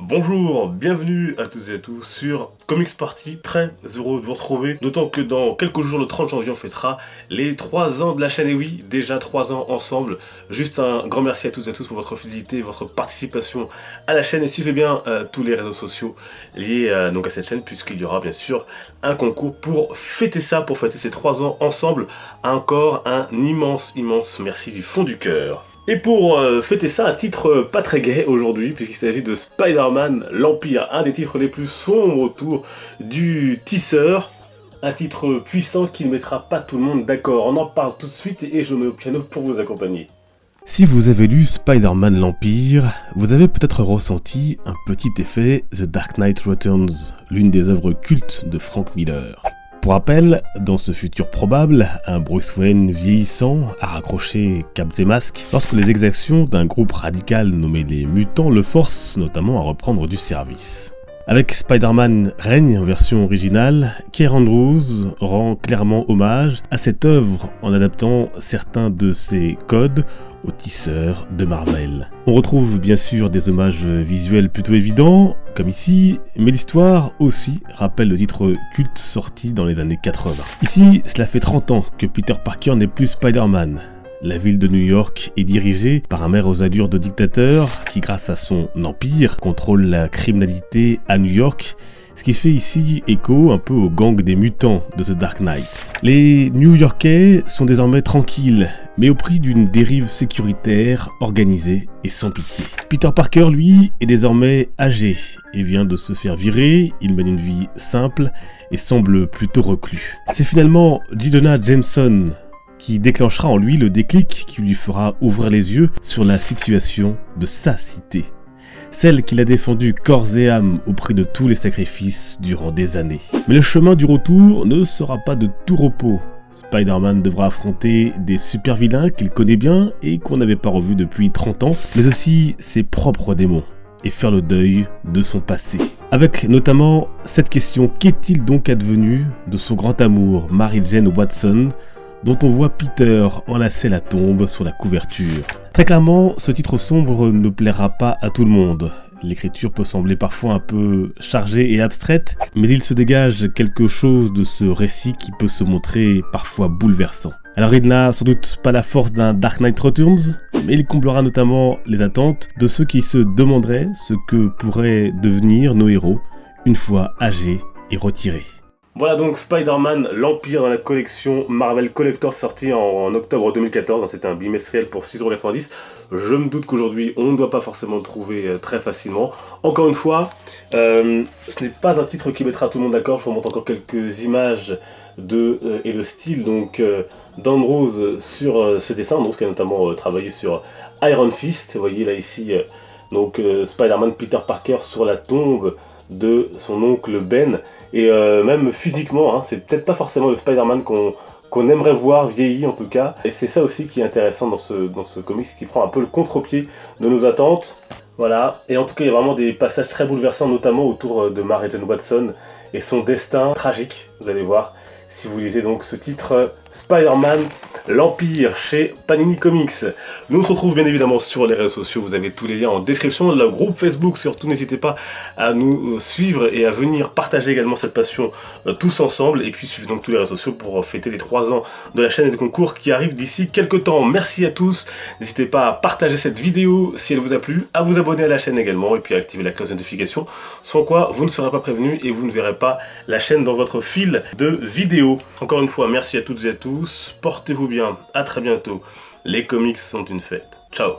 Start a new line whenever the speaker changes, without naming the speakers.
Bonjour, bienvenue à toutes et à tous sur Comics Party, très heureux de vous retrouver, d'autant que dans quelques jours, le 30 janvier, on fêtera les 3 ans de la chaîne, et oui, déjà 3 ans ensemble. Juste un grand merci à toutes et à tous pour votre fidélité, votre participation à la chaîne, et suivez bien tous les réseaux sociaux liés donc à cette chaîne, puisqu'il y aura bien sûr un concours pour fêter ça, pour fêter ces 3 ans ensemble. Encore un immense merci du fond du cœur. Et pour fêter ça, un titre pas très gai aujourd'hui, puisqu'il s'agit de Spider-Man l'Empire, un des titres les plus sombres autour du tisseur. Un titre puissant qui ne mettra pas tout le monde d'accord. On en parle tout de suite et je me mets au piano pour vous accompagner.
Si vous avez lu Spider-Man l'Empire, vous avez peut-être ressenti un petit effet The Dark Knight Returns, l'une des œuvres cultes de Frank Miller. Pour rappel, dans ce futur probable, un Bruce Wayne vieillissant a raccroché capes et masques lorsque les exactions d'un groupe radical nommé les Mutants le forcent notamment à reprendre du service. Avec Spider-Man règne en version originale, Keir Andrews rend clairement hommage à cette œuvre en adaptant certains de ses codes aux tisseurs de Marvel. On retrouve bien sûr des hommages visuels plutôt évidents, comme ici, mais l'histoire aussi rappelle le titre culte sorti dans les années 80. Ici, cela fait 30 ans que Peter Parker n'est plus Spider-Man. La ville de New York est dirigée par un maire aux allures de dictateur qui, grâce à son empire, contrôle la criminalité à New York, ce qui fait ici écho un peu au gang des mutants de The Dark Knight. Les New-Yorkais sont désormais tranquilles, mais au prix d'une dérive sécuritaire organisée et sans pitié. Peter Parker, lui, est désormais âgé et vient de se faire virer. Il mène une vie simple et semble plutôt reclus. C'est finalement J. Jonah Jameson qui déclenchera en lui le déclic qui lui fera ouvrir les yeux sur la situation de sa cité. Celle qu'il a défendue corps et âme au prix de tous les sacrifices durant des années. Mais le chemin du retour ne sera pas de tout repos. Spider-Man devra affronter des super vilains qu'il connaît bien et qu'on n'avait pas revus depuis 30 ans, mais aussi ses propres démons, et faire le deuil de son passé. Avec notamment cette question, qu'est-il donc advenu de son grand amour, Mary Jane Watson, dont on voit Peter enlacer la tombe sur la couverture. Très clairement, ce titre sombre ne plaira pas à tout le monde. L'écriture peut sembler parfois un peu chargée et abstraite, mais il se dégage quelque chose de ce récit qui peut se montrer parfois bouleversant. Alors il n'a sans doute pas la force d'un Dark Knight Returns, mais il comblera notamment les attentes de ceux qui se demanderaient ce que pourraient devenir nos héros une fois âgés et retirés.
Voilà donc Spider-Man l'Empire dans la collection Marvel Collector sortie en octobre 2014, c'était un bimestriel pour 6,90€. Je me doute qu'aujourd'hui on ne doit pas forcément le trouver très facilement. Encore une fois, ce n'est pas un titre qui mettra tout le monde d'accord, je vous montre encore quelques images et le style donc d'Andrews sur ce dessin, donc qui a notamment travaillé sur Iron Fist. Vous voyez là ici donc Spider-Man Peter Parker sur la tombe de son oncle Ben. Et même physiquement, c'est peut-être pas forcément le Spider-Man qu'on aimerait voir vieilli en tout cas. Et c'est ça aussi qui est intéressant dans ce comics, qui prend un peu le contre-pied de nos attentes. Voilà, et en tout cas il y a vraiment des passages très bouleversants, notamment autour de Mary Jane Watson et son destin tragique, vous allez voir, si vous lisez donc ce titre Spider-Man l'Empire chez Panini Comics. Nous on se retrouve bien évidemment sur les réseaux sociaux, vous avez tous les liens en description, le groupe Facebook, surtout n'hésitez pas à nous suivre et à venir partager également cette passion tous ensemble, et puis suivez donc tous les réseaux sociaux pour fêter les 3 ans de la chaîne et des concours qui arrivent d'ici quelques temps. Merci à tous, n'hésitez pas à partager cette vidéo si elle vous a plu, à vous abonner à la chaîne également et puis à activer la cloche de notification, sans quoi vous ne serez pas prévenu et vous ne verrez pas la chaîne dans votre fil de vidéos. Encore une fois, merci à toutes et à tous, portez-vous bien, à très bientôt. Les comics sont une fête. Ciao.